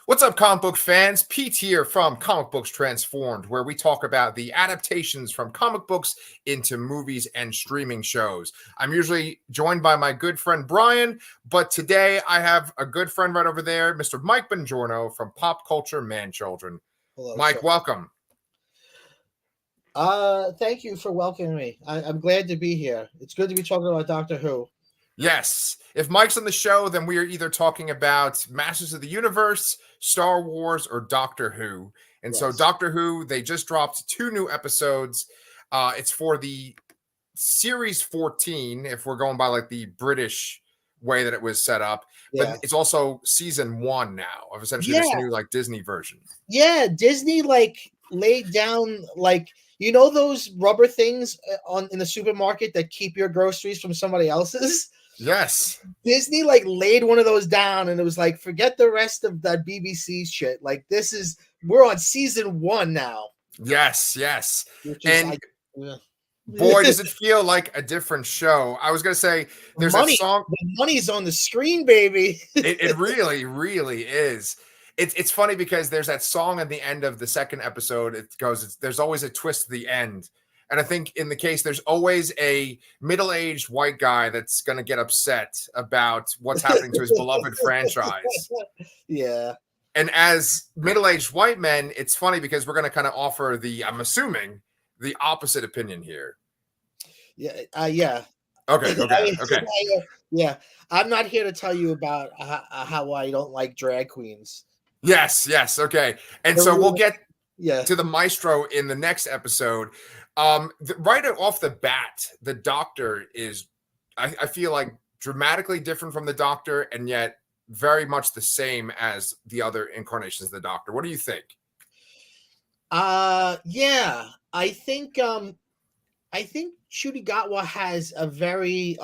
What's up, comic book fans? Pete here from Comic Books Transformed, where we talk about the adaptations from comic books into movies and streaming shows. I'm usually joined by my good friend Brian, but today I have a good friend right over there, Mr. Mike Bongiorno from Pop Culture Man Children. Hello, Mike, sir. welcome. Thank you for welcoming me. I'm glad to be here. It's good to be talking about Doctor Who. Yes. If Mike's on the show, then we are either talking about Masters of the Universe, Star Wars, or Doctor Who. And so Yes. Doctor Who, they just dropped 2 new episodes. It's for the series 14, if we're going by like the British way that it was set up. Yeah. But it's also season 1 now of essentially this new like Disney version. Yeah, Disney laid down those rubber things in the supermarket that keep your groceries from somebody else's. Yes. Disney laid one of those down, and it was like, forget the rest of that BBC shit. We're on season 1 now. Yes. And yeah. boy, does it feel like a different show. I was going to say, there's a song. The money's on the screen, baby. It really, really is. It's funny because there's that song at the end of the second episode. It goes, there's always a twist at the end. And I think in the case, there's always a middle-aged white guy that's going to get upset about what's happening to his beloved franchise. Yeah. And as middle-aged white men, it's funny because we're going to kind of offer I'm assuming, the opposite opinion here. Yeah. Yeah. Okay. Yeah. I'm not here to tell you about how I don't like drag queens. Yes. Okay. And so we'll get to the maestro in the next episode. Right off the bat, the Doctor is, I feel like, dramatically different from the Doctor, and yet very much the same as the other incarnations of the Doctor. What do you think? Yeah, I think Ncuti Gatwa has a very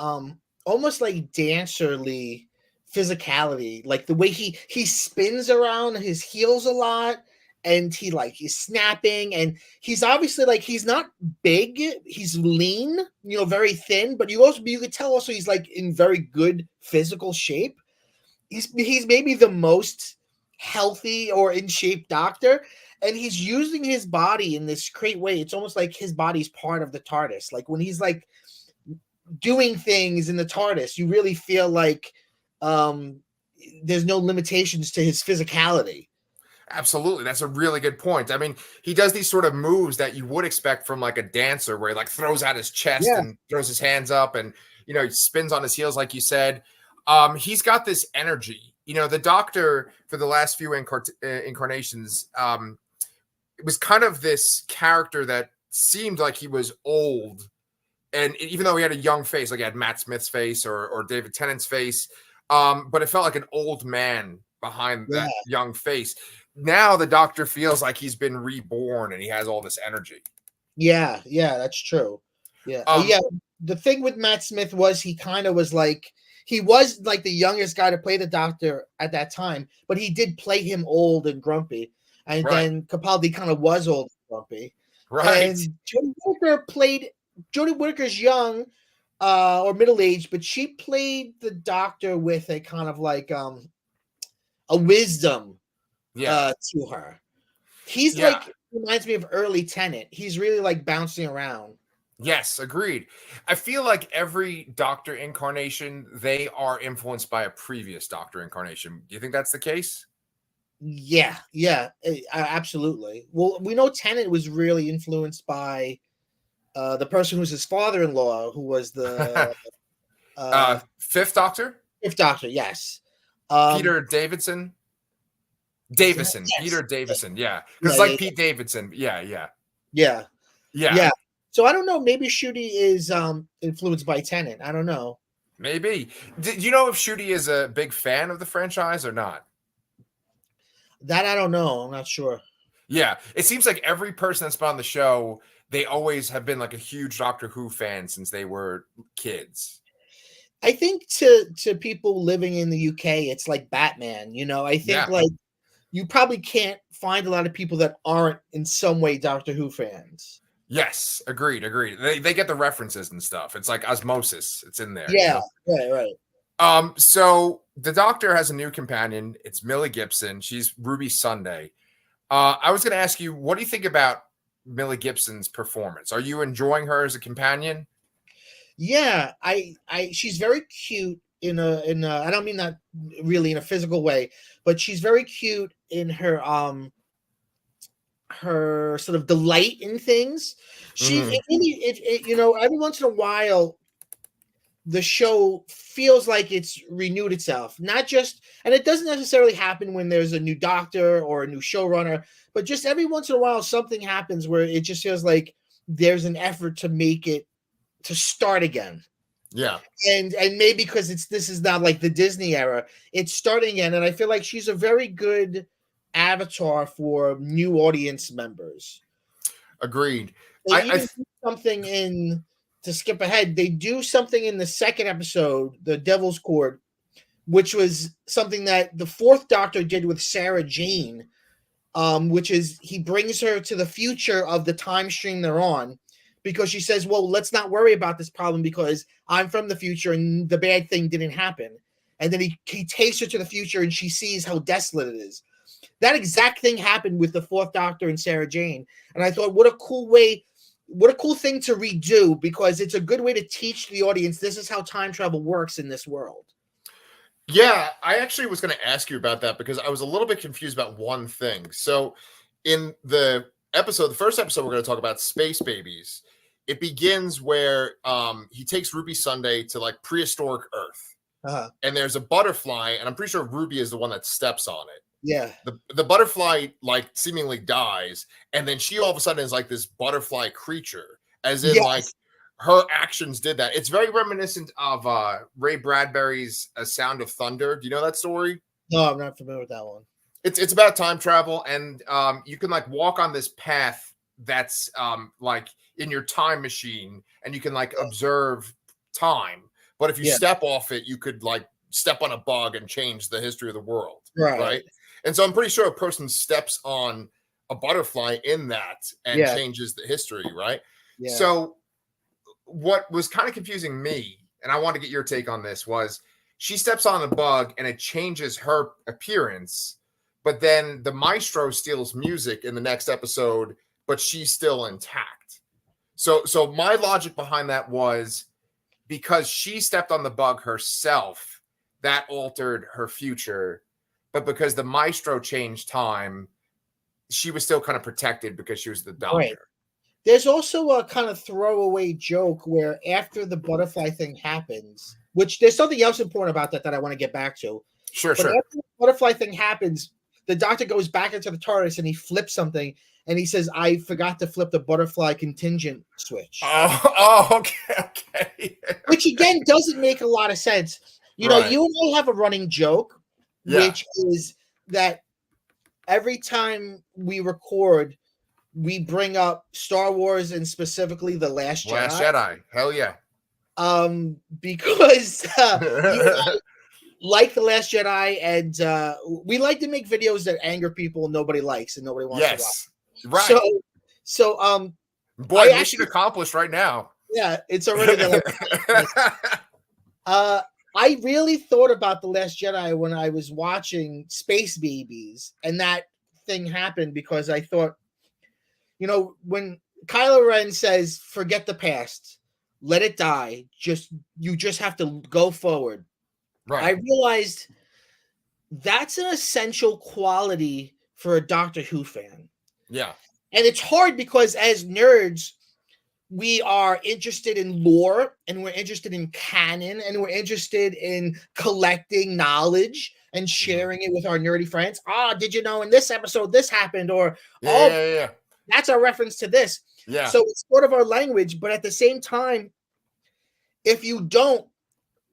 almost like dancerly physicality, like the way he spins around his heels a lot, and he's snapping, and he's obviously he's not big, he's lean, very thin, but you could tell also he's in very good physical shape. He's maybe the most healthy or in shape Doctor, and he's using his body in this great way. It's almost like his body's part of the TARDIS. Like when he's doing things in the TARDIS, you really feel like there's no limitations to his physicality. Absolutely. That's a really good point. I mean, he does these sort of moves that you would expect from a dancer, where he throws out his chest and throws his hands up, and he spins on his heels, like you said. He's got this energy. The Doctor, for the last few incarnations, it was kind of this character that seemed like he was old. And even though he had a young face, like he had Matt Smith's face or David Tennant's face, but it felt like an old man behind that young face. Now the Doctor feels like he's been reborn and he has all this energy. Yeah, that's true. Yeah. The thing with Matt Smith was he kind of was he was the youngest guy to play the Doctor at that time, but he did play him old and grumpy. And then Capaldi kind of was old and grumpy. Right. And Jodie Whittaker's young or middle-aged, but she played the Doctor with a kind of a wisdom to her. He's reminds me of early Tennant. He's really bouncing around. Yes, agreed. I feel like every Doctor incarnation, they are influenced by a previous Doctor incarnation. Do you think that's the case? Yeah, absolutely. Well, we know Tennant was really influenced by the person who's his father-in-law, who was the Fifth Doctor? Fifth Doctor, yes. Peter Davison. Yes. Peter Davison, yeah. It's Pete Davidson. Yeah. So I don't know. Maybe Ncuti is influenced by Tennant. I don't know. Maybe. Do you know if Ncuti is a big fan of the franchise or not? That I don't know. I'm not sure. Yeah. It seems like every person that's been on the show, they always have been a huge Doctor Who fan since they were kids. I think to people living in the UK, it's like Batman. I think you probably can't find a lot of people that aren't in some way Doctor Who fans. Yes, agreed. They get the references and stuff. It's like osmosis. It's in there. Yeah, right. So the Doctor has a new companion. It's Millie Gibson. She's Ruby Sunday. I was going to ask you, what do you think about Millie Gibson's performance? Are you enjoying her as a companion? Yeah, she's very cute I don't mean that really in a physical way, but she's very cute in her sort of delight in things. Every once in a while the show feels like it's renewed itself. Not just, and it doesn't necessarily happen when there's a new doctor or a new showrunner, but just every once in a while something happens where it just feels like there's an effort to make it to start again. Yeah. And maybe because this is not like the Disney era, it's starting again. And I feel like she's a very good avatar for new audience members. Agreed. Do something to skip ahead, they do something in the second episode, The Devil's Court, which was something that the fourth Doctor did with Sarah Jane, which is he brings her to the future of the time stream they're on, because she says, well, let's not worry about this problem because I'm from the future and the bad thing didn't happen. And then he takes her to the future and she sees how desolate it is. That exact thing happened with the fourth Doctor and Sarah Jane. And I thought, what a cool thing to redo, because it's a good way to teach the audience this is how time travel works in this world. Yeah, I actually was going to ask you about that because I was a little bit confused about one thing. So in the first episode we're going to talk about, Space Babies, it begins where he takes Ruby Sunday to like prehistoric Earth. Uh-huh. And there's a butterfly, and I'm pretty sure Ruby is the one that steps on it. Yeah. The butterfly like seemingly dies, and then she all of a sudden is like this butterfly creature, as in like her actions did that. It's very reminiscent of Ray Bradbury's A Sound of Thunder. Do you know that story? No, I'm not familiar with that one. It's about time travel, and you can like walk on this path that's like in your time machine, and you can like observe time. But if you step off it, you could like step on a bug and change the history of the world. Right. And so I'm pretty sure a person steps on a butterfly in that and changes the history. Right. Yeah. So what was kind of confusing me, and I want to get your take on this, was she steps on a bug and it changes her appearance. But then the maestro steals music in the next episode, but she's still intact. So my logic behind that was because she stepped on the bug herself, that altered her future. But because the maestro changed time, she was still kind of protected because she was the Doctor. Right. There's also a kind of throwaway joke where after the butterfly thing happens, which there's something else important about that I want to get back to. Sure. After the butterfly thing happens, the Doctor goes back into the TARDIS and he flips something. And he says, I forgot to flip the butterfly contingent switch. Okay. Which, again, doesn't make a lot of sense. You know, you and I have a running joke, which is that every time we record, we bring up Star Wars and specifically The Last Jedi. Last Jedi. Hell yeah. Because you like The Last Jedi, and we like to make videos that anger people nobody likes and nobody wants to watch. Right. So, boy, mission accomplished right now. Yeah, it's already done. I really thought about The Last Jedi when I was watching Space Babies, and that thing happened because I thought, you know, when Kylo Ren says, "Forget the past, let it die. You just have to go forward." Right. I realized that's an essential quality for a Doctor Who fan. Yeah. And it's hard because as nerds, we are interested in lore and we're interested in canon and we're interested in collecting knowledge and sharing it with our nerdy friends. Did you know in this episode this happened? Or, that's a reference to this. Yeah. So it's sort of our language, but at the same time, if you don't,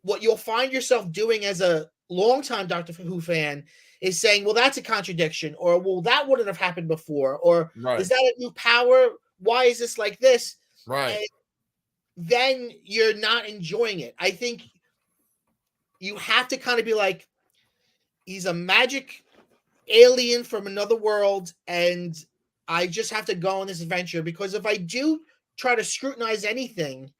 what you'll find yourself doing as a longtime Doctor Who fan is saying, well, that's a contradiction, or well, that wouldn't have happened before, or is that a new power? Why is this like this? Right. And then you're not enjoying it. I think you have to kind of be like, he's a magic alien from another world, and I just have to go on this adventure, because if I do try to scrutinize anything,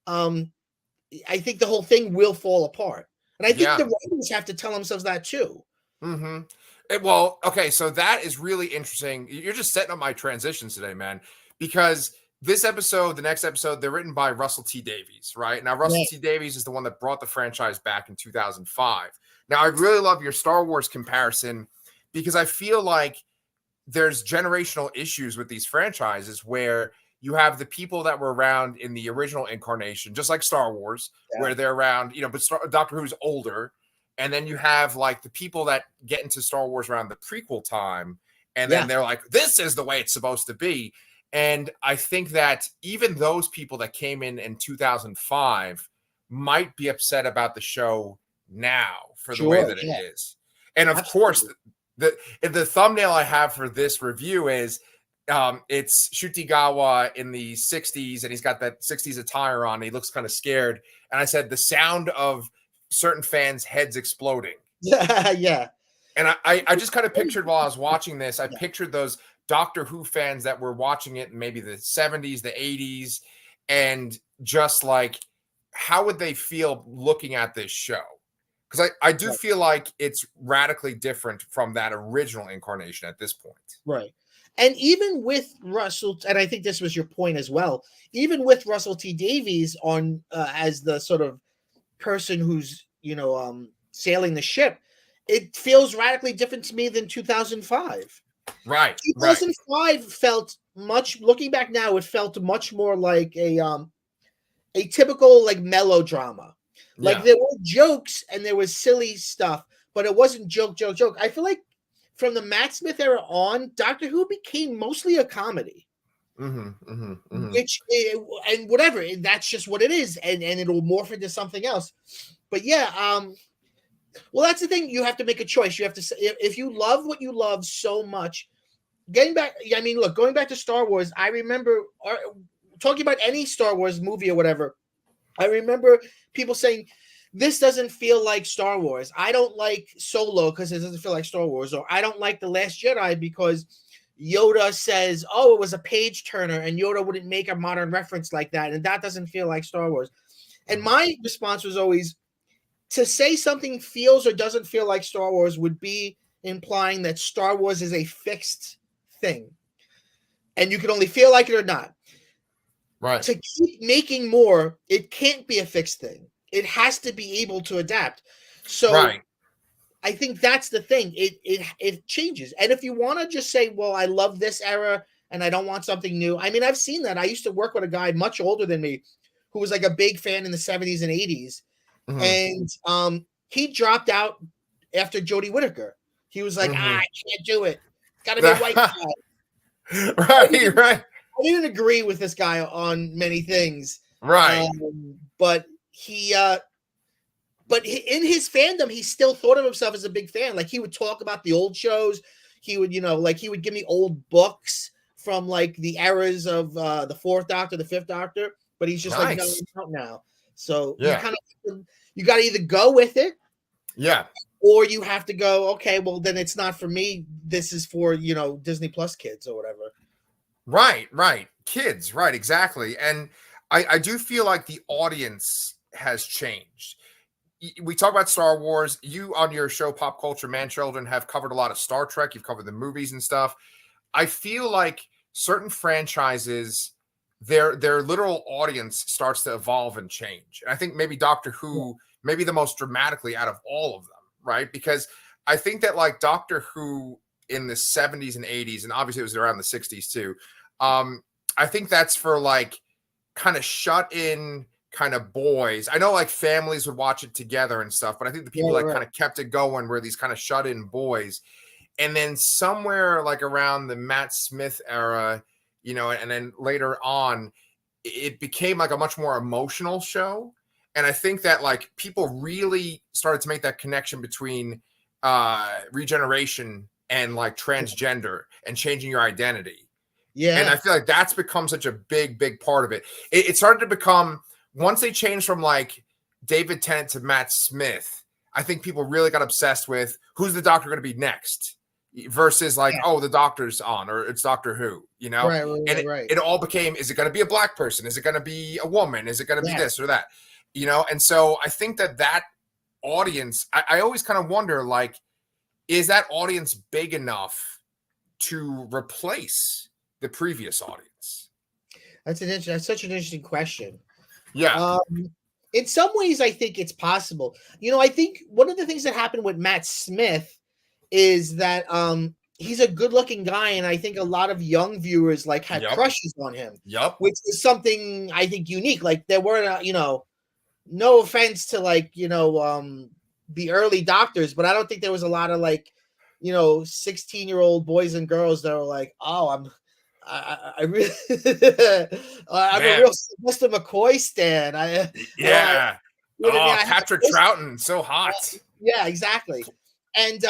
I think the whole thing will fall apart. And I think Yeah. the writers have to tell themselves that too. Mm-hmm. Well, okay, so that is really interesting. You're just setting up my transitions today, man, because this episode, the next episode, they're written by Russell T Davies, right? Now, Russell Right. T Davies is the one that brought the franchise back in 2005. Now, I really love your Star Wars comparison because I feel like there's generational issues with these franchises where you have the people that were around in the original incarnation, just like Star Wars, where they're around, but Doctor Who's older. And then you have like the people that get into Star Wars around the prequel time. And then they're like, this is the way it's supposed to be. And I think that even those people that came in 2005 might be upset about the show now for the way that it is. And of course, the thumbnail I have for this review is it's Shutigawa in the 60s, and he's got that 60s attire on. And he looks kind of scared. And I said, the sound of certain fans' heads exploding. Yeah. And I just kind of pictured while I was watching this, I pictured those Doctor Who fans that were watching it in maybe the 70s, the 80s, and just like, how would they feel looking at this show? Because I do feel like it's radically different from that original incarnation at this point. Right. And even with Russell, and I think this was your point as well, even with Russell T Davies on as the sort of person who's sailing the ship, it feels radically different to me than 2005. Right. 2005 felt much, looking back now, it felt much more like a typical like melodrama. Like there were jokes and there was silly stuff, but it wasn't joke. I feel like from the Matt Smith era on, Doctor Who became mostly a comedy. Which and whatever, that's just what it is, and it'll morph into something else. But well, that's the thing. You have to make a choice. You have to say, if you love what you love so much. Getting back, I mean, look, going back to Star Wars, I remember talking about any Star Wars movie or whatever. I remember people saying, this doesn't feel like Star Wars. I don't like Solo because it doesn't feel like Star Wars. Or I don't like The Last Jedi because Yoda says, oh, it was a page turner, and Yoda wouldn't make a modern reference like that. And that doesn't feel like Star Wars. And my response was always, to say something feels or doesn't feel like Star Wars would be implying that Star Wars is a fixed thing. And you can only feel like it or not. Right. To keep making more, it can't be a fixed thing. It has to be able to adapt. So I think that's the thing. It changes. And if you want to just say, well, I love this era and I don't want something new. I mean, I've seen that. I used to work with a guy much older than me who was like a big fan in the 70s and 80s. And he dropped out after Jodie Whittaker. He was like, I can't do it. Got to be a white guy. Right. I didn't agree with this guy on many things. Right. But in his fandom, he still thought of himself as a big fan. Like he would talk about the old shows. He would, like he would give me old books from like the eras of the Fourth Doctor, the Fifth Doctor. But he's just like, no, I'm out now. So you got to either go with it. Yeah. Or you have to go, okay, well, then it's not for me. This is for, Disney Plus kids or whatever. Right. Kids, right, exactly. And I do feel like the audience has changed. We talk about Star Wars. You on your show, Pop Culture Man Children, have covered a lot of Star Trek. You've covered the movies and stuff. I feel like certain franchises, their literal audience starts to evolve and change. And I think maybe Doctor Who, maybe the most dramatically out of all of them, right? Because I think that like Doctor Who in the 70s and 80s, and obviously it was around the 60s too. I think that's for like kind of shut in kind of boys. I know like families would watch it together and stuff, but I think the people that kind of kept it going were these kind of shut in boys. And then somewhere like around the Matt Smith era, and then later on, it became like a much more emotional show. And I think that like people really started to make that connection between regeneration and like transgender and changing your identity. Yeah. And I feel like that's become such a big part of it. It started to become, once they changed from like David Tennant to Matt Smith, I think people really got obsessed with who's the Doctor going to be next versus like, oh, the Doctor's on or it's Doctor Who, Right. It all became, is it going to be a black person? Is it going to be a woman? Is it going to be this or that? And so I think that audience, I always kind of wonder, like, is that audience big enough to replace the previous audience? That's such an interesting question. Yeah. In some ways, I think it's possible. I think one of the things that happened with Matt Smith is that he's a good-looking guy, and I think a lot of young viewers like had crushes on him. Yep. Which is something I think unique. Like there weren't, no offense to the early doctors, but I don't think there was a lot of 16-year-old boys and girls that were like, oh, I really I'm a real Sylvester McCoy stan. Patrick Troughton, so hot. Yeah, exactly. And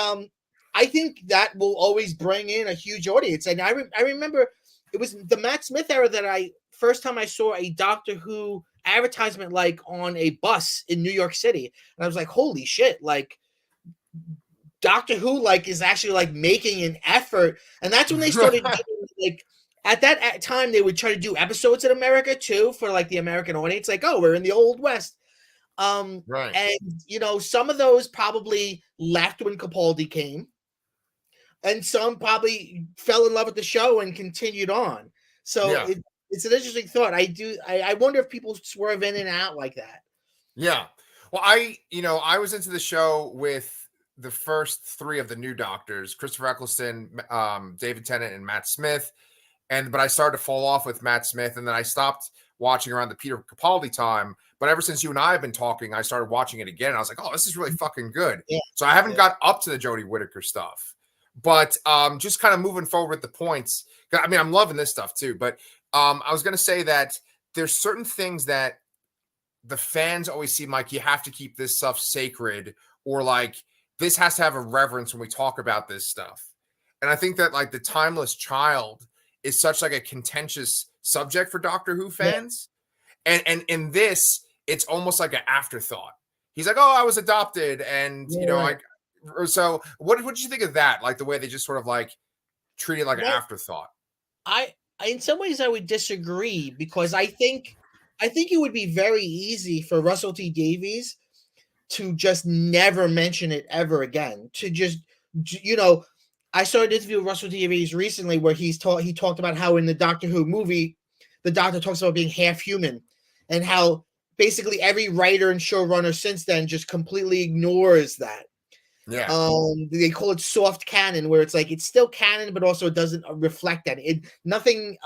I think that will always bring in a huge audience. And I remember it was the Matt Smith era that first time I saw a Doctor Who advertisement on a bus in New York City, and I was like, holy shit, Doctor Who is actually making an effort. And that's when they started doing, at that time they would try to do episodes in America too for the American audience, we're in the Old West. Right. And some of those probably left when Capaldi came, and some probably fell in love with the show and continued on. So it's an interesting thought. I wonder if people swerve in and out like that. Yeah. Well, I was into the show with the first three of the new Doctors: Christopher Eccleston, David Tennant, and Matt Smith. But I started to fall off with Matt Smith, and then I stopped watching around the Peter Capaldi time. But ever since you and I have been talking, I started watching it again. And I was like, oh, this is really fucking good. Yeah. So I haven't got up to the Jodie Whittaker stuff. But just kind of moving forward with the points. I mean, I'm loving this stuff too. But I was going to say that there's certain things that the fans always seem like you have to keep this stuff sacred, or this has to have a reverence when we talk about this stuff. And I think that the Timeless Child is such a contentious subject for Doctor Who fans. Yeah. And in this, it's almost like an afterthought. He's like, oh, I was adopted. And, so what did you think of that? The way they just sort of treat it like an afterthought. In some ways I would disagree, because I think it would be very easy for Russell T Davies to just never mention it ever again. To just, I saw an interview with Russell T Davies recently where he talked about how in the Doctor Who movie, the Doctor talks about being half human, and how basically every writer and showrunner since then just completely ignores that. Yeah. They call it soft canon, where it's it's still canon, but also it doesn't reflect that. Nothing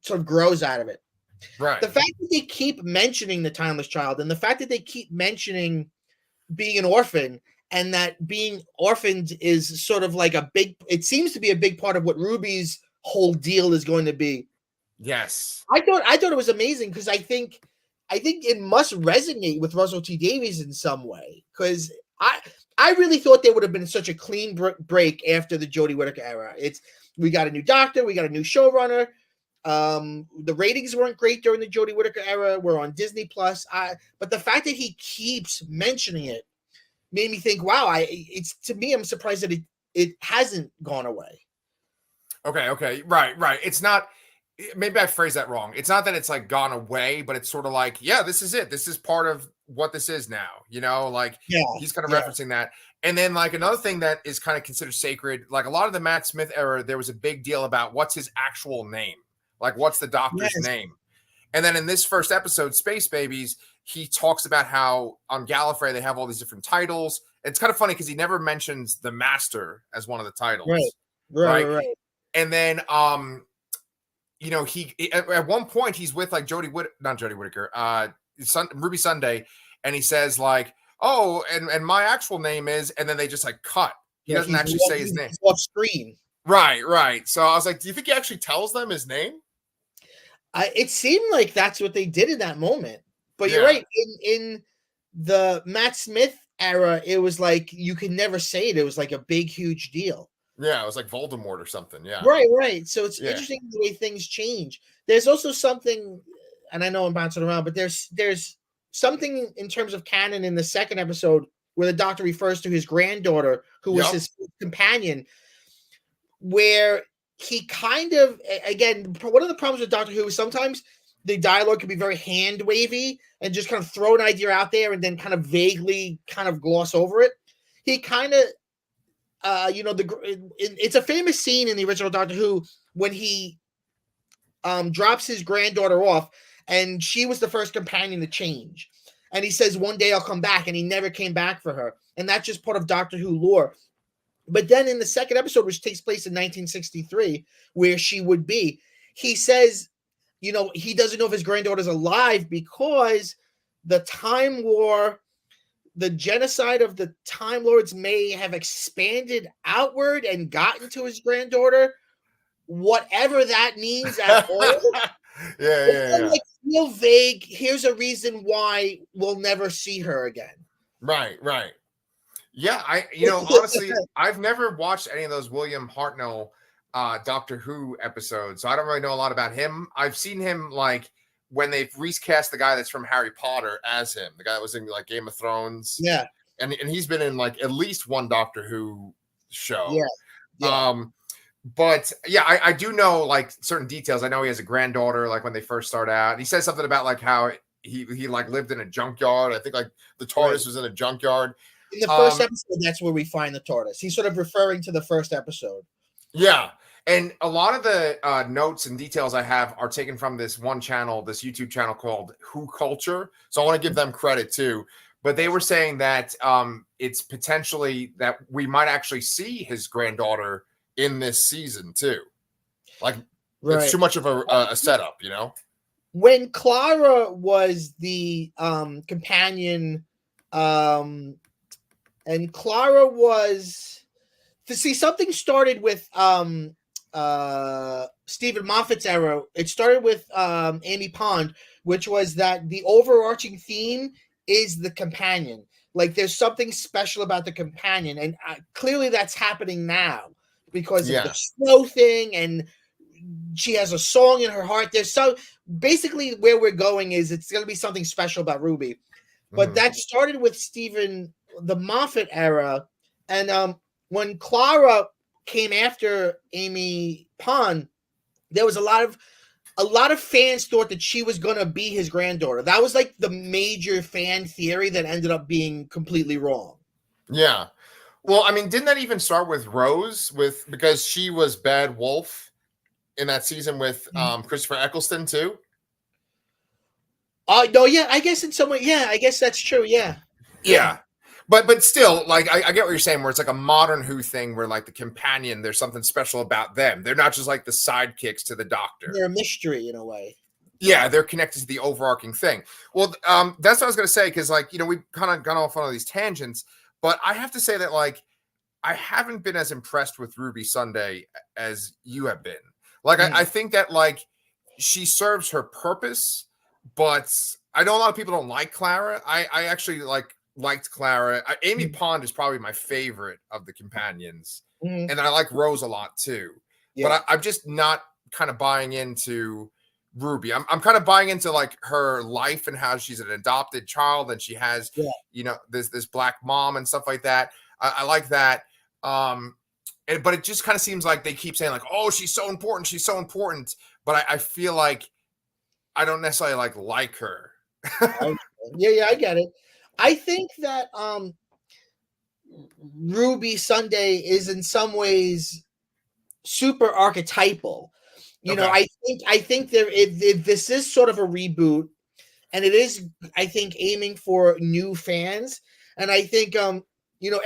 sort of grows out of it. Right. The fact that they keep mentioning the Timeless Child, and the fact that they keep mentioning being an orphan, and that being orphaned is sort of it seems to be a big part of what Ruby's whole deal is going to be. Yes. I thought it was amazing, because I think it must resonate with Russell T Davies in some way, because I really thought there would have been such a clean break after the Jodie Whittaker era. We got a new Doctor, we got a new showrunner. The ratings weren't great during the Jodie Whittaker era. We're on Disney Plus. But the fact that he keeps mentioning it made me think, wow, I'm surprised that it hasn't gone away. Okay. Right. It's not, maybe I phrased that wrong. It's not that it's gone away, but it's sort of yeah, this is it. This is part of what this is now, he's kind of referencing that. And then another thing that is kind of considered sacred, a lot of the Matt Smith era, there was a big deal about what's his actual name. What's the Doctor's name? And then in this first episode, Space Babies, he talks about how on Gallifrey they have all these different titles. It's kind of funny because he never mentions the Master as one of the titles. Right. And then he at one point he's with not Jodie Whittaker, Ruby Sunday, and he says oh, and my actual name is, and then they just cut. He doesn't actually say his name off screen. Right. So I was like, do you think he actually tells them his name? It seemed like that's what they did in that moment. But you're right. In the Matt Smith era, it was you could never say it. It was a big, huge deal. Yeah, it was like Voldemort or something. Yeah. Right. So it's interesting the way things change. There's also something, and I know I'm bouncing around, but there's something in terms of canon in the second episode where the Doctor refers to his granddaughter, who was his companion, where he kind of, again, one of the problems with Doctor Who is sometimes the dialogue can be very hand wavy and just kind of throw an idea out there and then kind of vaguely kind of gloss over it. He kind of, it's a famous scene in the original Doctor Who when he drops his granddaughter off, and she was the first companion to change. And he says, one day I'll come back, and he never came back for her. And that's just part of Doctor Who lore. But then in the second episode, which takes place in 1963, where she would be, he says, he doesn't know if his granddaughter's alive because the Time War, the genocide of the Time Lords may have expanded outward and gotten to his granddaughter, whatever that means at all. Yeah. Like real vague. Here's a reason why we'll never see her again. Right. Yeah, honestly, I've never watched any of those William Hartnell Doctor Who episodes, so I don't really know a lot about him. I've seen him like when they've recast the guy that's from Harry Potter as him, the guy that was in like Game of Thrones. Yeah, and he's been in like at least one Doctor Who show. Yeah. But yeah, I do know like certain details. I know he has a granddaughter, like when they first start out. He says something about like how he like lived in a junkyard. I think like the TARDIS was in a junkyard. In the first episode, that's where we find the TARDIS. He's sort of referring to the first episode. Yeah. And a lot of the notes and details I have are taken from this one channel, this YouTube channel called Who Culture. So I want to give them credit too. But they were saying that it's potentially that we might actually see his granddaughter in this season too. Like it's too much of a setup, When Clara was the companion, and Clara was something started with Stephen Moffat's era. It started with Amy Pond, which was that the overarching theme is the companion. Like there's something special about the companion, and clearly that's happening now because of the snow thing, and she has a song in her heart. Basically where we're going is it's going to be something special about Ruby. But that started with the Moffat era, and when Clara came after Amy Pond, there was a lot of fans thought that she was going to be his granddaughter. That was like the major fan theory that ended up being completely wrong. Yeah. Well, I mean, didn't that even start with Rose because she was Bad Wolf in that season with Christopher Eccleston too? No, yeah, I guess in some way, yeah, I guess that's true, yeah. Yeah. But still, like I get what you're saying, where it's like a modern Who thing where like the companion, there's something special about them. They're not just like the sidekicks to the Doctor. They're a mystery in a way. Yeah, they're connected to the overarching thing. Well, that's what I was going to say, because like, we've kind of gone off on all these tangents, but I have to say that like I haven't been as impressed with Ruby Sunday as you have been. Like, I think that like she serves her purpose, but I know a lot of people don't like Clara. I actually liked Clara. Amy Pond is probably my favorite of the companions. And I like Rose a lot too. Yeah. But I'm just not kind of buying into Ruby. I'm kind of buying into like her life and how she's an adopted child and she has, this black mom and stuff like that. I like that. But it just kind of seems like they keep saying like, oh, she's so important. She's so important. But I feel like I don't necessarily like her. Yeah, I get it. I think that Ruby Sunday is in some ways super archetypal. I think this is sort of a reboot, and it is, I think, aiming for new fans. And I think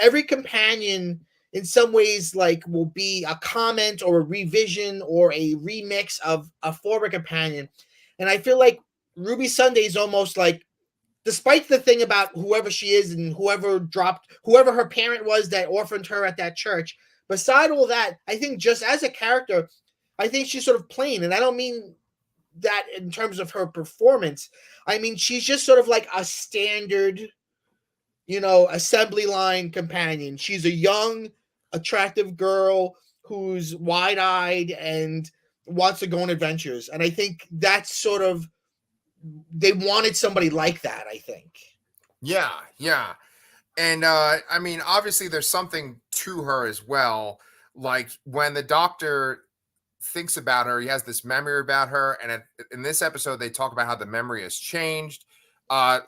every companion in some ways like will be a comment or a revision or a remix of a former companion. And I feel like Ruby Sunday is almost like, despite the thing about whoever she is and whoever her parent was that orphaned her at that church, beside all that, I think just as a character, I think she's sort of plain. And I don't mean that in terms of her performance. I mean, she's just sort of like a standard, assembly line companion. She's a young, attractive girl who's wide-eyed and wants to go on adventures. And I think that's sort of, they wanted somebody like that, I think. Yeah. And I mean, obviously there's something to her as well. Like when the Doctor thinks about her. He has this memory about her, and in this episode, they talk about how the memory has changed.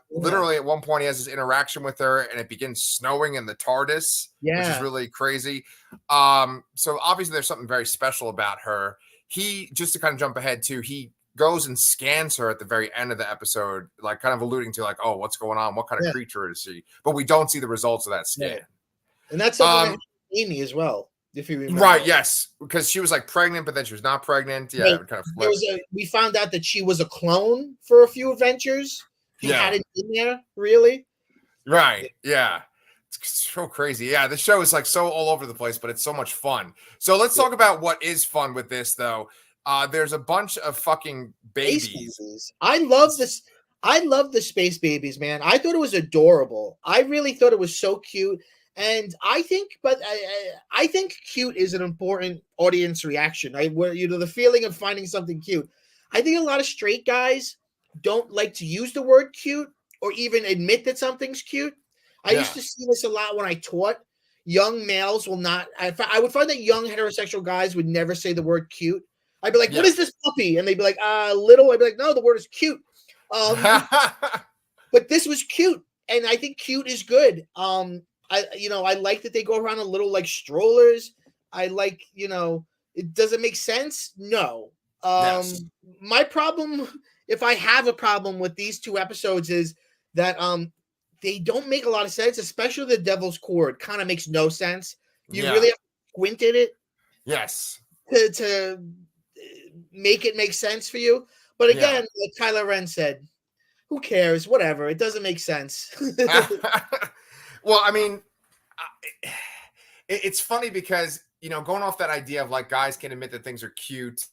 Literally, at one point, he has this interaction with her, and it begins snowing in the TARDIS, which is really crazy. So obviously, there's something very special about her. He, just to kind of jump ahead too, he goes and scans her at the very end of the episode, like kind of alluding to like, oh, what's going on? What kind of creature is she? But we don't see the results of that scan. And that's something that Amy as well, if you remember. Right, yes. Because she was like pregnant, but then she was not pregnant. Yeah, it kind of flipped. We found out that she was a clone for a few adventures. He had it in there, really. Right, yeah. It's so crazy. Yeah, the show is like so all over the place, but it's so much fun. So let's talk about what is fun with this, though. There's a bunch of fucking babies. I love this. I love the space babies, man. I thought it was adorable. I really thought it was so cute. And I think, I think cute is an important audience reaction. Where the feeling of finding something cute. I think a lot of straight guys don't like to use the word cute or even admit that something's cute. I used to see this a lot when I taught. Young males will not. I would find that young heterosexual guys would never say the word cute. I'd be like, "What is this puppy?" And they'd be like, "Little." I'd be like, "No, the word is cute." But this was cute, and I think cute is good. I like that they go around a little like strollers. I like, it doesn't make sense. No. My problem, if I have a problem with these two episodes, is that they don't make a lot of sense, especially the Devil's Cord. Kind of makes no sense. You really have to squint at it. Yes. To make it make sense for you. But again, like Kylo Ren said, who cares? Whatever. It doesn't make sense. Well, I mean, it's funny because, going off that idea of like guys can admit that things are cute.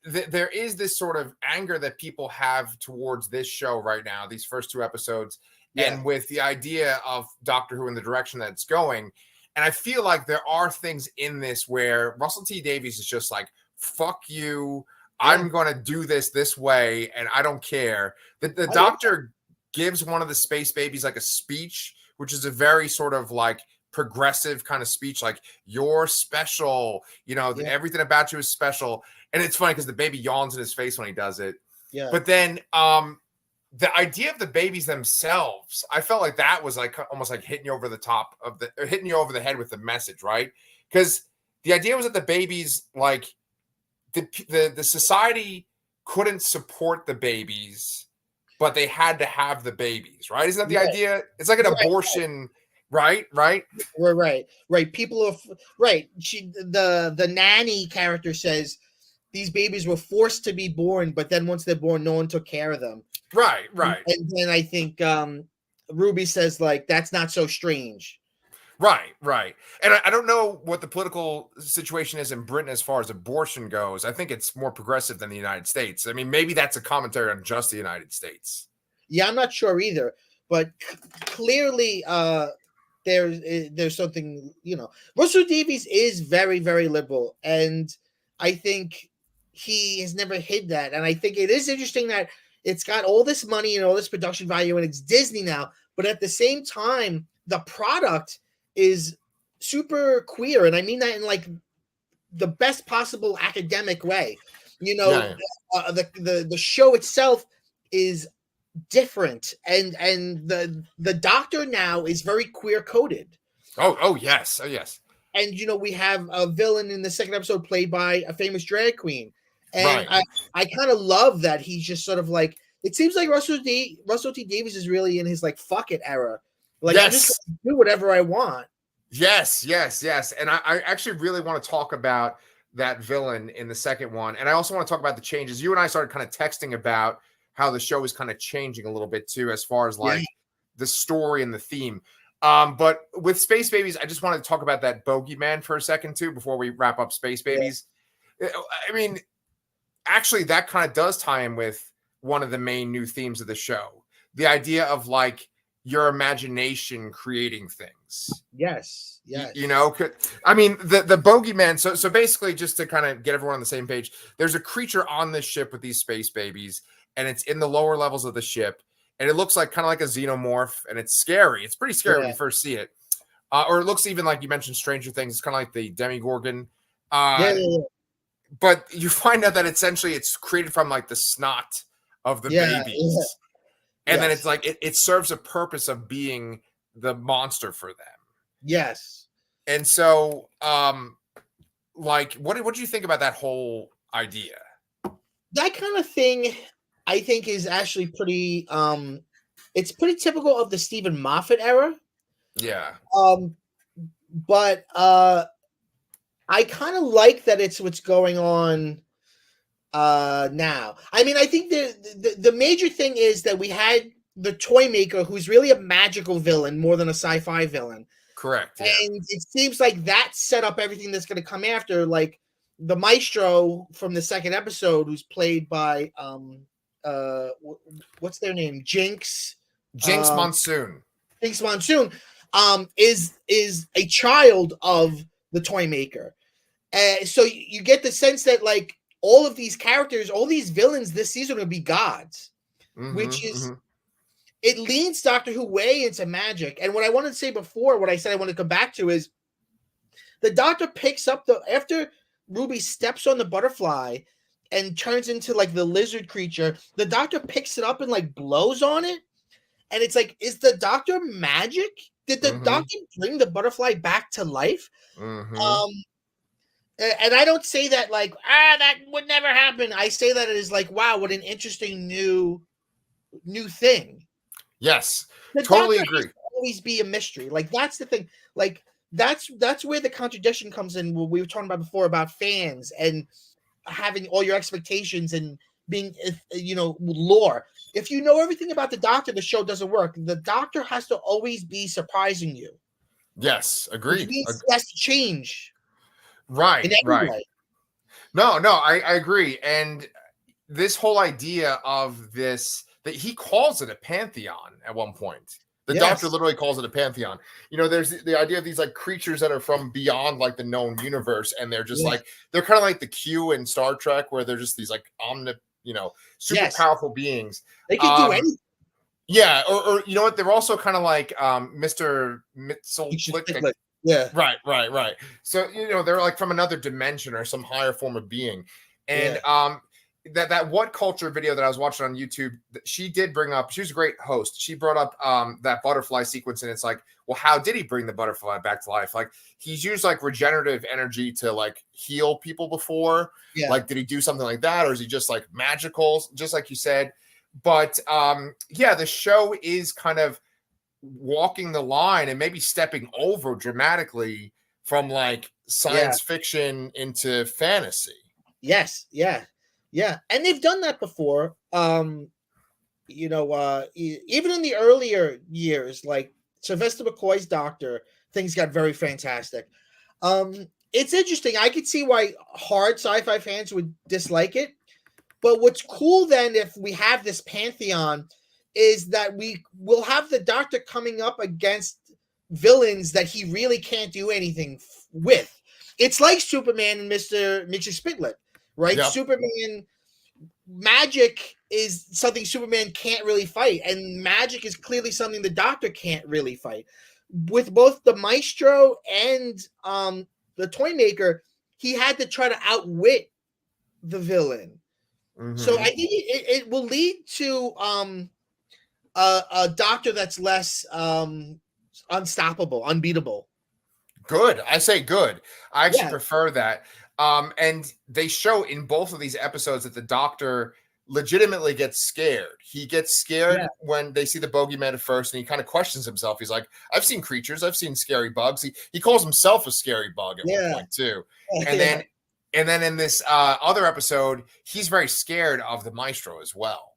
There is this sort of anger that people have towards this show right now, these first two episodes, and with the idea of Doctor Who and the direction that it's going. And I feel like there are things in this where Russell T Davies is just like, fuck you. I'm going to do this way, and I don't care. The Doctor gives one of the space babies like a speech, which is a very sort of like progressive kind of speech, like you're special, everything about you is special. And it's funny because the baby yawns in his face when he does it. Yeah. But then the idea of the babies themselves, I felt like that was like almost like hitting you over the head with the message, right? Because the idea was that the babies, like the society couldn't support the babies, but they had to have the babies, right? Isn't that the idea? It's like an abortion, right? Right. People are right. The nanny character says these babies were forced to be born, but then once they're born, no one took care of them. Right. And then I think Ruby says like that's not so strange. Right. And I don't know what the political situation is in Britain as far as abortion goes. I think it's more progressive than the United States. I mean, maybe that's a commentary on just the United States. Yeah, I'm not sure either. But clearly, there's something, Russell Davies is very, very liberal. And I think he has never hid that. And I think it is interesting that it's got all this money and all this production value and it's Disney now. But at the same time, the product is super queer, and I mean that in like the best possible academic way. The show itself is different, and the Doctor now is very queer coded. Oh yes. And we have a villain in the second episode played by a famous drag queen, and I kind of love that he's just sort of like, it seems like Russell T Davies is really in his like fuck it era. Like, I just do whatever I want. Yes. And I actually really want to talk about that villain in the second one. And I also want to talk about the changes. You and I started kind of texting about how the show is kind of changing a little bit too, as far as like the story and the theme. But with Space Babies, I just wanted to talk about that bogeyman for a second too, before we wrap up Space Babies. I mean, actually that kind of does tie in with one of the main new themes of the show. The idea of like, your imagination creating things. Yes. I mean, the bogeyman. So basically, just to kind of get everyone on the same page, there's a creature on this ship with these space babies, and it's in the lower levels of the ship, and it looks like kind of like a xenomorph, and it's scary. It's pretty scary when you first see it. Or it looks even like you mentioned Stranger Things. It's kind of like the Demigorgon. but you find out that essentially it's created from like the snot of the babies. And then it's like it serves a purpose of being the monster for them. Yes. And so like what do you think about that whole idea? That kind of thing I think is actually pretty it's pretty typical of the Stephen Moffat era. Yeah. But I kind of like that it's what's going on now. I mean, I think the major thing is that we had the toy maker who's really a magical villain more than a sci-fi villain. Correct. Yeah. And it seems like that set up everything that's going to come after. Like the maestro from the second episode, who's played by what's their name? Jinx Monsoon. Jinx Monsoon is a child of the toy maker. So you get the sense that like all of these characters, all these villains this season will be gods, which is it leads Doctor Who way into magic. And what I wanted to say before, what I said I want to come back to is the Doctor picks up after Ruby steps on the butterfly and turns into like the lizard creature, the Doctor picks it up and like blows on it. And it's like, is the Doctor magic? Did the Doctor bring the butterfly back to life? And I don't say that like, that would never happen. I say that it is like, wow, what an interesting new thing. Yes, the totally Doctor agree. Always be a mystery. Like that's the thing. Like that's where the contradiction comes in. What we were talking about before about fans and having all your expectations and being, lore. If you know everything about the Doctor, the show doesn't work. The Doctor has to always be surprising you. Yes, agreed. Which means he has to change. Right. Way. No, I agree. And this whole idea of this, that he calls it a pantheon at one point. The Doctor literally calls it a pantheon. There's the idea of these like creatures that are from beyond like the known universe, and they're just like they're kind of like the Q in Star Trek, where they're just these like super powerful beings. They can do anything. Yeah, or you know what? They're also kind of like Mr. Mitzleflick. Yeah. Right. So they're like from another dimension or some higher form of being, and that What Culture video that I was watching on YouTube, she did bring up. She was a great host. She brought up that butterfly sequence, and it's like, well, how did he bring the butterfly back to life? Like he's used like regenerative energy to like heal people before. Yeah. Like, did he do something like that, or is he just like magical, just like you said? But the show is kind of walking the line and maybe stepping over dramatically from like science fiction into fantasy. Yes. Yeah. And they've done that before. Even in the earlier years, like Sylvester McCoy's Doctor, things got very fantastic. It's interesting. I could see why hard sci-fi fans would dislike it. But what's cool then, if we have this pantheon, is that we will have the Doctor coming up against villains that he really can't do anything with. It's like Superman and Mr. Mxyzptlk, right? Yep. Superman, magic is something Superman can't really fight, and magic is clearly something the Doctor can't really fight. With both the Maestro and the Toymaker, he had to try to outwit the villain. So I think it will lead to a Doctor that's less unstoppable, unbeatable. Good. I say good. I actually prefer that. And they show in both of these episodes that the Doctor legitimately gets scared. He gets scared when they see the bogeyman at first, and he kind of questions himself. He's like, I've seen creatures, I've seen scary bugs. He calls himself a scary bug at one point too. And then in this other episode, he's very scared of the Maestro as well.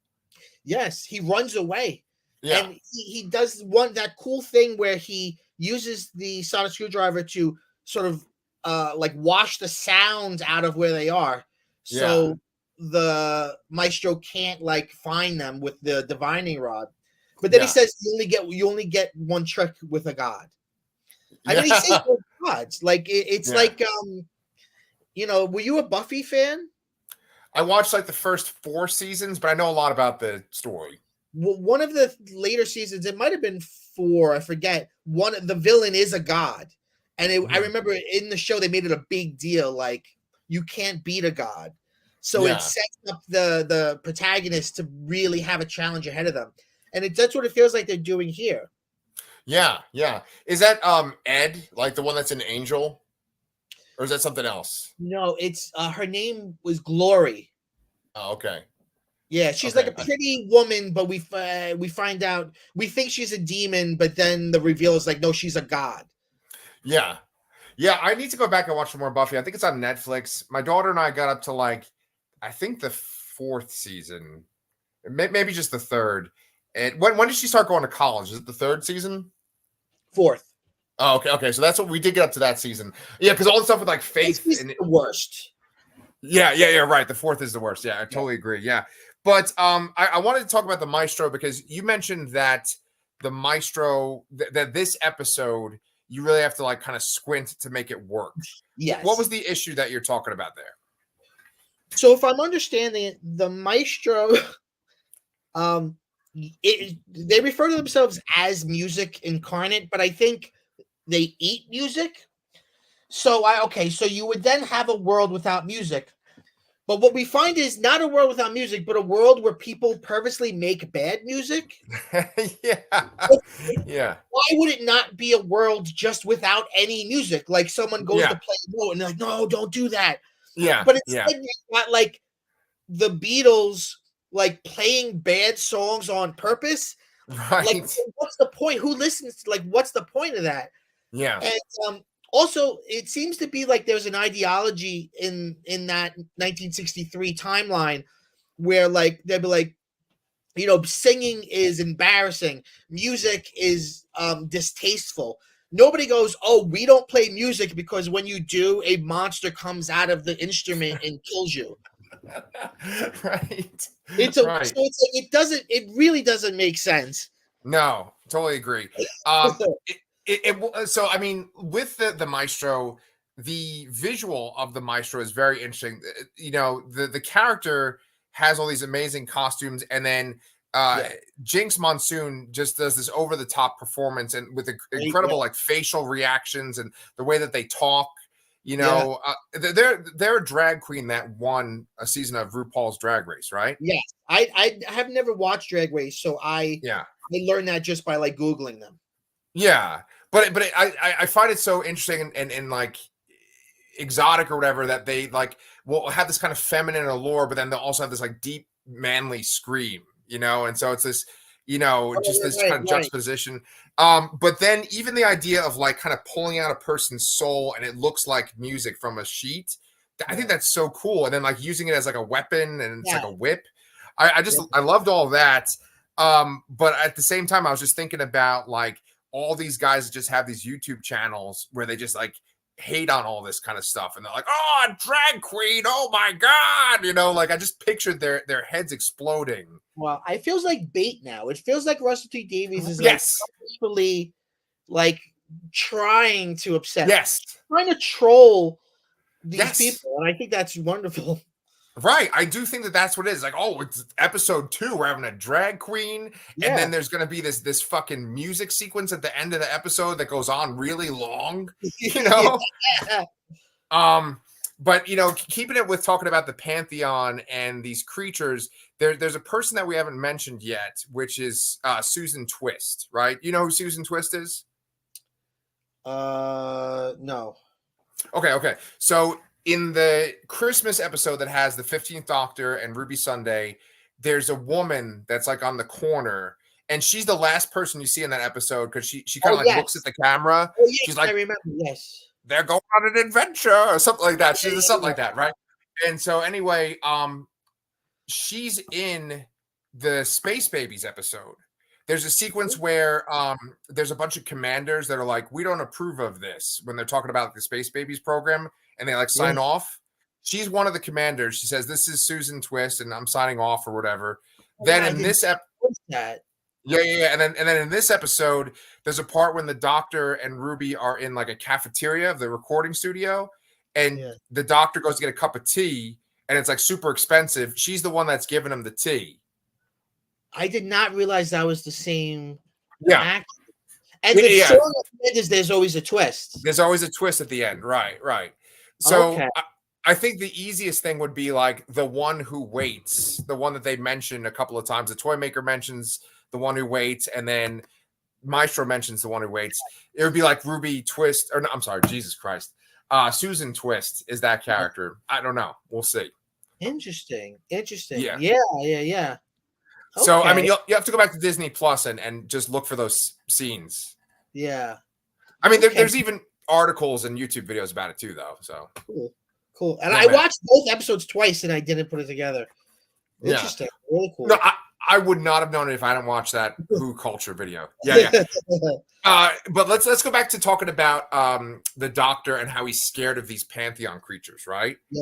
Yes, he runs away. Yeah. And he does that cool thing where he uses the sonic screwdriver to sort of like wash the sound out of where they are. So the Maestro can't like find them with the divining rod. But then he says you only get one trick with a god. I mean, he says gods. Like it's like were you a Buffy fan? I watched like the first 4 seasons, but I know a lot about the story. Well, one of the later seasons, it might have been 4, I forget. The villain is a god. And I remember in the show, they made it a big deal. Like, you can't beat a god. So it Yeah. sets up the protagonist to really have a challenge ahead of them. And that's what it feels like they're doing here. Yeah, yeah. Is that Ed, like the one that's an angel? Or is that something else? No, it's her name was Glory. Oh, okay. Yeah, she's like Okay. a pretty woman, but we find out we think she's a demon, but then the reveal is like, no, she's a god. Yeah. Yeah, I need to go back and watch some more Buffy. I think it's on Netflix. My daughter and I got up to like, I think the 4th season, maybe just the 3rd. And when did she start going to college? Is it the 3rd season? 4th. Oh, okay, okay. So that's what we did get up to that season. Yeah, because all the stuff with like Faith and the worst. Yeah, right. The 4th is the worst. Yeah, I totally agree. Yeah. But I wanted to talk about the Maestro because you mentioned that the Maestro that this episode you really have to like kind of squint to make it work. Yes. What was the issue that you're talking about there? So if I'm understanding it, the Maestro, they refer to themselves as music incarnate, but I think they eat music. So so you would then have a world without music. But what we find is not a world without music, but a world where people purposely make bad music. Yeah. Yeah. Why would it not be a world just without any music? Like someone goes to play a note and they're like, no, don't do that. Yeah. But instead, you got like the Beatles like playing bad songs on purpose. Right. Like, what's the point? Who listens? Like, what's the point of that? Yeah. And also, it seems to be like there's an ideology in that 1963 timeline where like they'll be like, singing is embarrassing, music is distasteful. Nobody goes, oh, we don't play music because when you do, a monster comes out of the instrument and kills you. Right. So it's like it really doesn't make sense. No, totally agree. So I mean, with the Maestro, the visual of the Maestro is very interesting. The character has all these amazing costumes, and then Jinx Monsoon just does this over the top performance and with incredible like facial reactions and the way that they talk. They're a drag queen that won a season of RuPaul's Drag Race, right? Yes, I have never watched Drag Race, so I learned that just by like Googling them. Yeah, but I find it so interesting and like exotic or whatever that they like will have this kind of feminine allure, but then they'll also have this like deep manly scream, and so it's this, just this kind of juxtaposition. But then even the idea of like kind of pulling out a person's soul and it looks like music from a sheet, I think that's so cool. And then like using it as like a weapon and it's like a whip. I loved all that. But at the same time, I was just thinking about like all these guys that just have these YouTube channels where they just like hate on all this kind of stuff. And they're like, oh, drag queen. Oh my God. Like I just pictured their heads exploding. Well, it feels like bait now. It feels like Russell T Davies is purposefully like trying to upset, trying to troll these people. And I think that's wonderful. Right. I do think that that's what it is. Like, oh, it's episode 2. We're having a drag queen. Yeah. And then there's going to be this fucking music sequence at the end of the episode that goes on really long, But, keeping it with talking about the Pantheon and these creatures, there's a person that we haven't mentioned yet, which is Susan Twist, right? You know who Susan Twist is? No. Okay. So in the Christmas episode that has the 15th Doctor and Ruby Sunday, there's a woman that's like on the corner, and she's the last person you see in that episode because she kind of looks at the camera. Oh, yes, she's like, I remember. Yes. They're going on an adventure or something like that. She does something like that, right? And so anyway, she's in the Space Babies episode. There's a sequence where there's a bunch of commanders that are like, we don't approve of this when they're talking about the Space Babies program, and they like sign off. She's one of the commanders. She says, this is Susan Twist, and I'm signing off or whatever. Then in this episode, and then in this episode, there's a part when the Doctor and Ruby are in like a cafeteria of the recording studio, and the Doctor goes to get a cup of tea, and it's like super expensive. She's the one that's giving him the tea. I did not realize that was the same actor. And the song is there's always a twist. There's always a twist at the end, right? So I think the easiest thing would be like the one who waits, the one that they mentioned a couple of times. The toy maker mentions the one who waits, and then Maestro mentions the one who waits. It would be like Ruby Twist, or no, I'm sorry, Jesus Christ. Susan Twist is that character. I don't know. We'll see. Interesting. Yeah. Yeah. So, I Okay. mean, you have to go back to Disney Plus and just look for those scenes. Yeah. I mean, Okay. there's even articles and YouTube videos about it too, though. So Cool. And yeah, I man. watched both episodes twice, and I didn't put it together. Interesting. Yeah. Really cool. No, I would not have known it if I hadn't watched that Who Culture video. Yeah. But let's go back to talking about the Doctor and how he's scared of these Pantheon creatures, right? Yeah.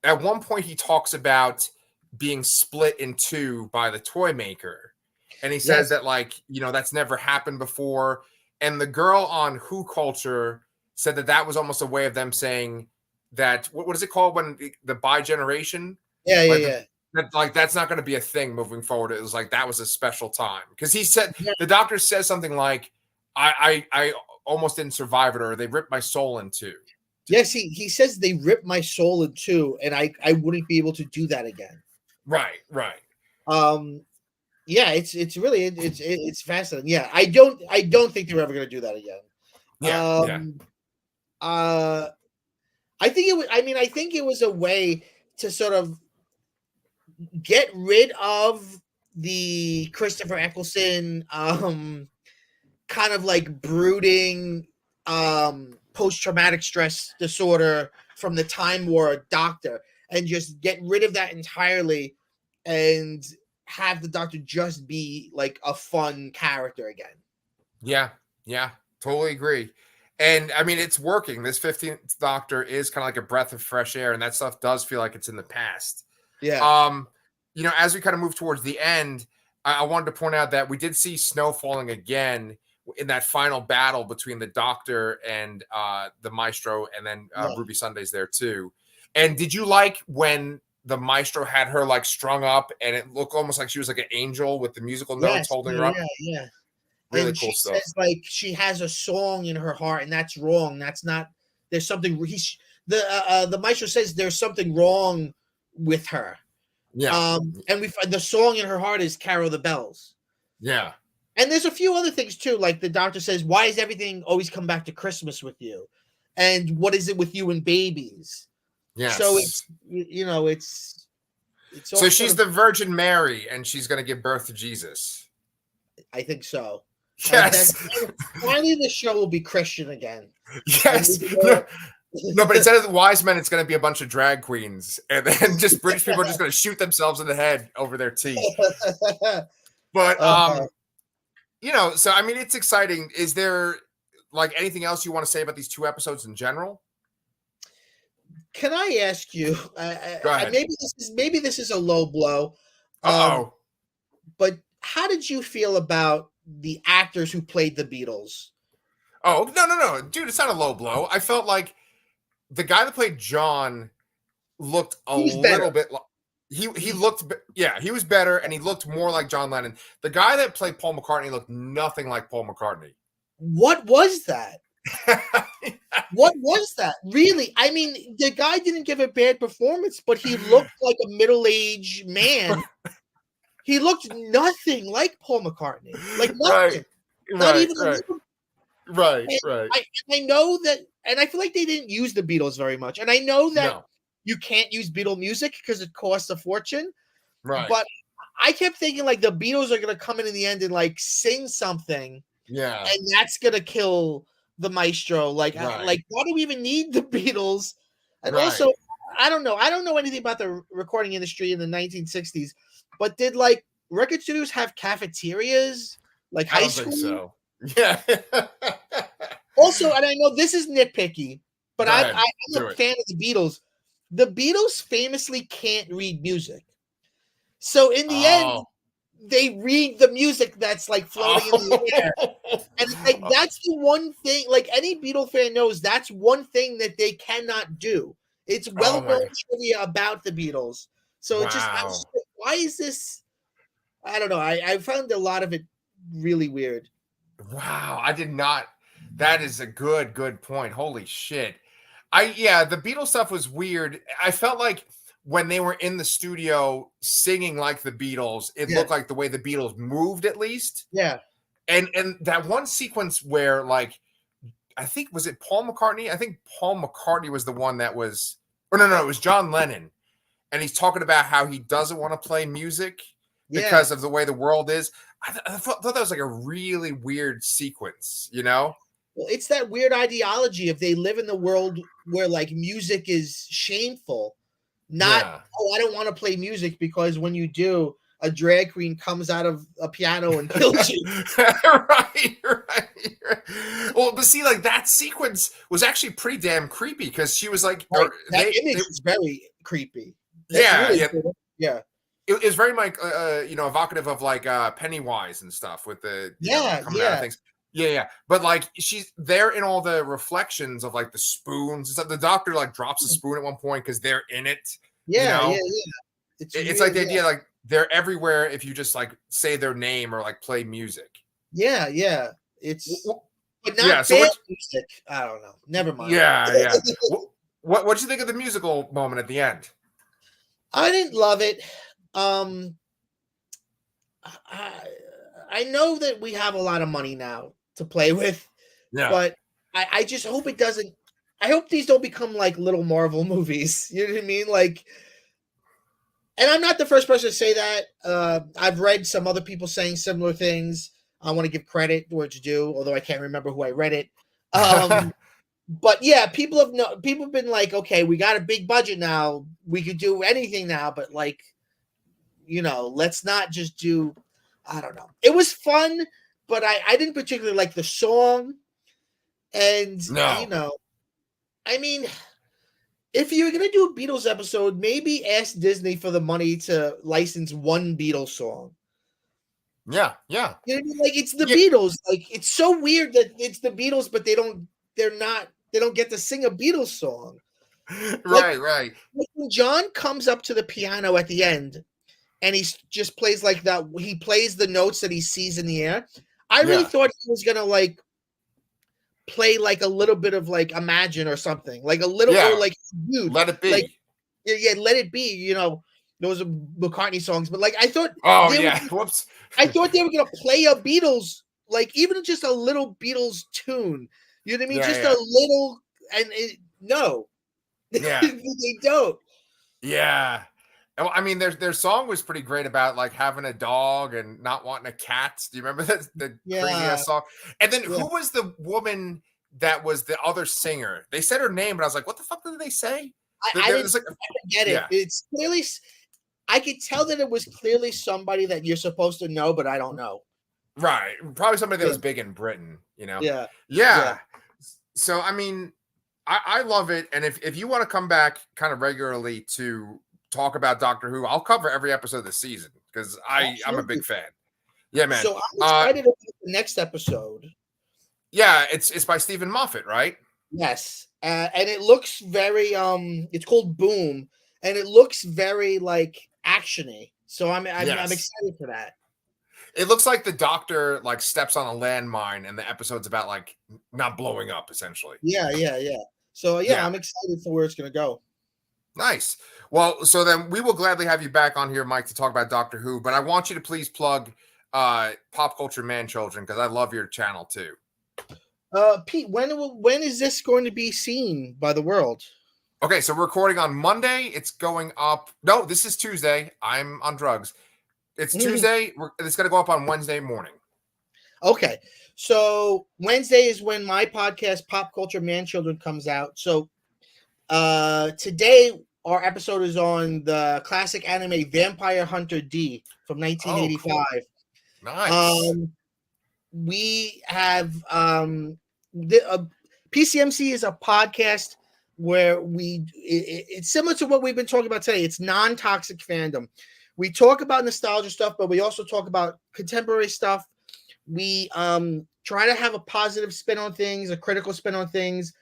At one point, he talks about being split in two by the toy maker, and he says that, like, that's never happened before. And the girl on Who Culture said that was almost a way of them saying that what is it called when the bi-generation? Yeah. That that's not going to be a thing moving forward. It was like that was a special time because he said the Doctor says something like, "I almost didn't survive it," or "They ripped my soul in two." Yes, he says they ripped my soul in two, and I wouldn't be able to do that again. Right. Yeah, it's really it's fascinating. Yeah, I don't think they're ever going to do that again. Yeah. I think it was. I mean, I think it was a way to sort of get rid of the Christopher Eccleston kind of like brooding post-traumatic stress disorder from the Time War Doctor, and just get rid of that entirely and have the Doctor just be like a fun character again. Yeah, totally agree. And I mean, it's working. This 15th Doctor is kind of like a breath of fresh air, and that stuff does feel like it's in the past. Yeah. As we kind of move towards the end, I wanted to point out that we did see snow falling again in that final battle between the Doctor and the Maestro, and then Ruby Sunday's there too. And did you like when the Maestro had her like strung up, and it looked almost like she was like an angel with the musical notes holding her up? Yeah. Really and cool she stuff. says like she has a song in her heart, and that's wrong. That's not. There's something. The Maestro says there's something wrong with her. Yeah. And we find the song in her heart is "Carol the Bells." Yeah. And there's a few other things too, like the Doctor says, "Why is everything always come back to Christmas with you?" And what is it with you and babies? Yes. So it's it's. So she's the Virgin Mary, and she's going to give birth to Jesus. I think so. Yes. Finally, the show will be Christian again. Yes. No, but instead of the wise men, it's going to be a bunch of drag queens, and then just British people are just going to shoot themselves in the head over their teeth. But so I mean, it's exciting. Is there like anything else you want to say about these two episodes in general? Can I ask you? Go ahead. Maybe this is a low blow. But how did you feel about the actors who played the Beatles? Oh, no, dude, it's not a low blow. I felt like the guy that played John looked a little bit like he was better, and he looked more like John Lennon. The guy that played Paul McCartney looked nothing like Paul McCartney. What was that? What was that? Really? I mean, the guy didn't give a bad performance, but he looked like a middle-aged man. He looked nothing like Paul McCartney. Like nothing. Not even a little. Right. I know that, and I feel like they didn't use the Beatles very much. And I know that you can't use Beatle music because it costs a fortune. Right. But I kept thinking like the Beatles are gonna come in the end and like sing something. Yeah. And that's gonna kill the Maestro. Like, why do we even need the Beatles? And also, I don't know anything about the recording industry in the 1960s, but did like record studios have cafeterias like high school? Think so. Yeah. Also, and I know this is nitpicky, but I'm a fan of the Beatles. The Beatles famously can't read music. So in the end, they read the music that's like floating in the air. And like that's the one thing, like any Beatle fan knows, that's one thing that they cannot do. It's well-known trivia about the Beatles. So it's just, why is this? I don't know. I found a lot of it really weird. Wow, I did not. That is a good point. Holy shit. The Beatles stuff was weird. I felt like when they were in the studio singing like the Beatles, it Yeah. looked like the way the Beatles moved at least. Yeah. And that one sequence where like I think was it Paul McCartney? I think Paul McCartney was the one that was or no, it was John Lennon. And he's talking about how he doesn't want to play music Yeah. because of the way the world is. I thought that was like a really weird sequence, you know? Well, it's that weird ideology if they live in the world where like music is shameful. Not, Yeah. oh, I don't want to play music because when you do, a drag queen comes out of a piano and kills you. right. Well, but see, like that sequence was actually pretty damn creepy because she was like, Like, or that image is very creepy. That's yeah, really yeah. cool. Yeah. It was very like, evocative of like Pennywise and stuff with the, coming out of things. Yeah. But like she's there in all the reflections of like the spoons and stuff. The doctor like drops a spoon at one point because they're in it. Yeah. It's weird, like the idea like they're everywhere if you just like say their name or like play music. Yeah. It's but not yeah. So bad music. I don't know. Never mind. Yeah. What'd you think of the musical moment at the end? I didn't love it. I know that we have a lot of money now to play with, but I just hope it doesn't. I hope these don't become like little Marvel movies. You know what I mean? Like, and I'm not the first person to say that. I've read some other people saying similar things. I want to give credit where it's due, although I can't remember who I read it. But yeah, people have been like, okay, we got a big budget now. We could do anything now, but like, let's not just do. I don't know. It was fun, but I didn't particularly like the song. And I mean, if you're gonna do a Beatles episode, maybe ask Disney for the money to license one Beatles song. Yeah. You know what I mean? Like it's the Beatles. Like it's so weird that it's the Beatles, but they don't get to sing a Beatles song. Right. Like when John comes up to the piano at the end and he just plays like that, he plays the notes that he sees in the air. I really thought he was gonna like play like a little bit of like Imagine or something, like a little or like dude, Let It Be. Like, Let It Be. Those are McCartney songs, but like I thought. Whoops. I thought they were gonna play a Beatles, like even just a little Beatles tune. You know what I mean? Just a little, and no, Yeah, they don't. Yeah. I mean, their song was pretty great about like having a dog and not wanting a cat. Do you remember that the crazy ass song? And then who was the woman that was the other singer? They said her name, but I was like, what the fuck did they say? I didn't get it. Yeah. It's clearly, I could tell that it was clearly somebody that you're supposed to know, but I don't know. Right. Probably somebody that was big in Britain, Yeah. So, I mean, I love it. And if you want to come back kind of regularly to talk about Doctor Who, I'll cover every episode of the season because I'm a big fan. Yeah, man. So I'm excited about the next episode. Yeah, it's by Stephen Moffat, right? Yes. And it looks very it's called Boom, and it looks very like actiony. So I'm excited for that. It looks like the Doctor like steps on a landmine and the episode's about like not blowing up essentially. Yeah. So I'm excited for where it's gonna go. Nice. Well, so then we will gladly have you back on here, Mike, to talk about Doctor Who. But I want you to please plug Pop Culture Man Children because I love your channel too. Pete, when is this going to be seen by the world? Okay, so we're recording on Monday. It's going up. No, this is Tuesday. I'm on drugs. It's Tuesday. It's going to go up on Wednesday morning. Okay, so Wednesday is when my podcast, Pop Culture Man Children, comes out. So today our episode is on the classic anime Vampire Hunter D from 1985. Oh, cool. Nice. We have PCMC is a podcast where it's similar to what we've been talking about today. It's non-toxic fandom. We talk about nostalgia stuff, but we also talk about contemporary stuff. We try to have a positive spin on things, a critical spin on things.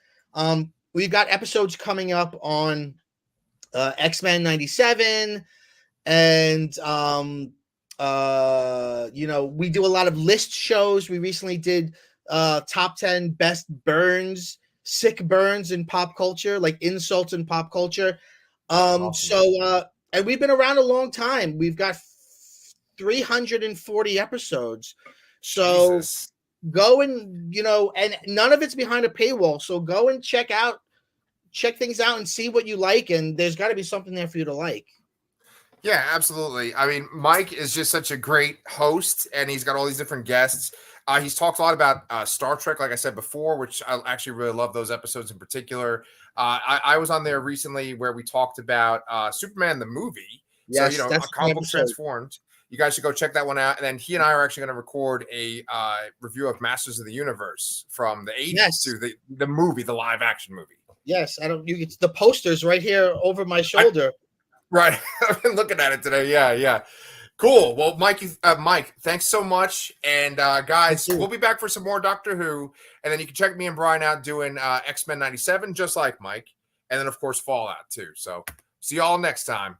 We've got episodes coming up on X-Men 97 and we do a lot of list shows. We recently did top 10 best burns sick burns in pop culture, like insults in pop culture. Awesome. And we've been around a long time. We've got 340 episodes. So Jesus. go and, and none of it's behind a paywall. So go and check things out and see what you like. And there's got to be something there for you to like. Yeah, absolutely. I mean, Mike is just such a great host, and he's got all these different guests. He's talked a lot about Star Trek, like I said before, which I actually really love those episodes in particular. I was on there recently where we talked about Superman the movie. So, Yes, a that's the comic book episode. Transformed. You guys should go check that one out. And then he and I are actually going to record a review of Masters of the Universe from the 80s to the movie, the live action movie. Yes, it's the posters right here over my shoulder. Right. I've been looking at it today. Yeah. Cool. Well, Mike, thanks so much. And guys, we'll be back for some more Doctor Who. And then you can check me and Brian out doing X-Men 97, just like Mike. And then, of course, Fallout, too. So see you all next time.